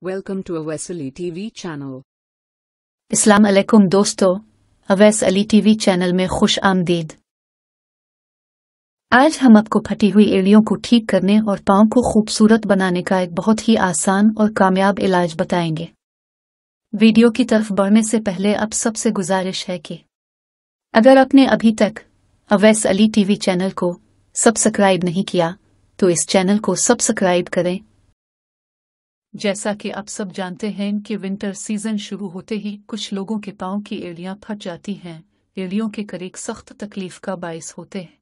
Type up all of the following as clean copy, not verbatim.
Welcome to Awais Ali TV channel. अस्सलाम अलैकुम दोस्तों, अवैस अली टीवी चैनल में खुश आमदीद। आज हम आपको फटी हुई एड़ियों को ठीक करने और पाँव को खूबसूरत बनाने का एक बहुत ही आसान और कामयाब इलाज बताएंगे। वीडियो की तरफ बढ़ने से पहले आप सबसे गुजारिश है कि अगर आपने अभी तक अवैस अली टीवी चैनल को सब्सक्राइब नहीं किया तो इस चैनल को सब्सक्राइब करें। जैसा कि आप सब जानते हैं कि विंटर सीजन शुरू होते ही कुछ लोगों के पाँव की एड़ियां फट जाती हैं। एड़ियों के करीक सख्त तकलीफ का बायस होते हैं।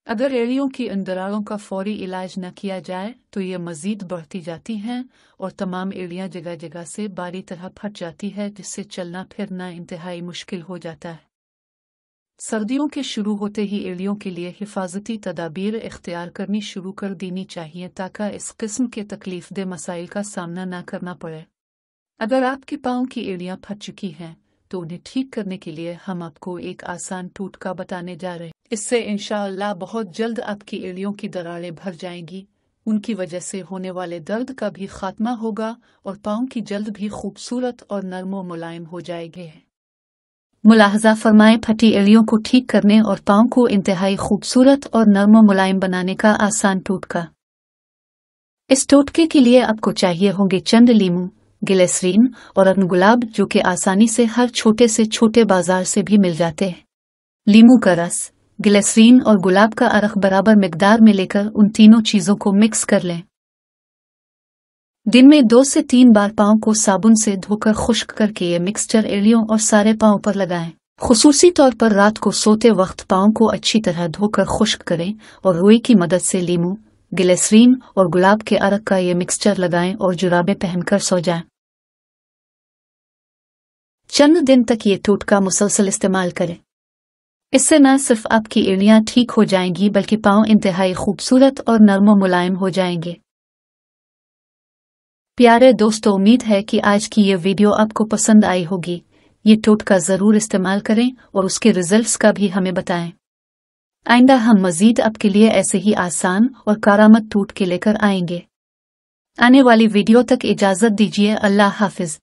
अगर एड़ियों की इन दरारों का फौरी इलाज न किया जाए तो ये मजीद बढ़ती जाती हैं और तमाम एड़ियां जगह जगह से बारी तरह फट जाती है, जिससे चलना फिरना इंतहाई मुश्किल हो जाता है। सर्दियों के शुरू होते ही एड़ियों के लिए हिफाजती तदाबीर इख्तियार करनी शुरू कर देनी चाहिए ताकि इस किस्म के तकलीफ दे मसाइल का सामना न करना पड़े। अगर आपके पाँव की एड़ियां फट चुकी हैं तो उन्हें ठीक करने के लिए हम आपको एक आसान टोटका बताने जा रहे हैं। इससे इंशाअल्लाह बहुत जल्द आपकी एड़ियों की दरारें भर जाएंगी, उनकी वजह से होने वाले दर्द का भी खात्मा होगा और पाँव की जल्द भी खूबसूरत और नरम व मुलायम हो जाएंगे। मुलाहजा फरमाएं, फटी एड़ियों को ठीक करने और पाँव को इंतहाई खूबसूरत और नरम व मुलायम बनाने का आसान टोटका। इस टोटके के लिए आपको चाहिए होंगे चंद लीमू, ग्लिसरीन और अदन गुलाब, जो कि आसानी से हर छोटे से छोटे बाजार से भी मिल जाते हैं। लीमू का रस, ग्लिसरीन और गुलाब का अरक बराबर मिकदार में लेकर उन तीनों चीजों को मिक्स कर लें। दिन में 2 से 3 बार पाँव को साबुन से धोकर खुश्क करके ये मिक्सचर एड़ियों और सारे पाँव पर लगाएं। खुसूसी तौर पर रात को सोते वक्त पाँव को अच्छी तरह धोकर खुश्क करें और रुई की मदद से लीमू, ग्लिसरीन और गुलाब के अरक का ये मिक्सचर लगाएं और जुराबें पहनकर सो जाएं। चंद दिन तक ये टोटका मुसलसल इस्तेमाल करें। इससे न सिर्फ आपकी एड़ियां ठीक हो जाएंगी बल्कि पाँव इंतहाई खूबसूरत और नरम मुलायम हो जाएंगे। प्यारे दोस्तों, उम्मीद है कि आज की ये वीडियो आपको पसंद आई होगी। ये टोटका जरूर इस्तेमाल करें और उसके रिजल्ट्स का भी हमें बताएं। आइंदा हम मजीद आपके लिए ऐसे ही आसान और कारामद टोटके लेकर आएंगे। आने वाली वीडियो तक इजाजत दीजिए। अल्लाह हाफिज।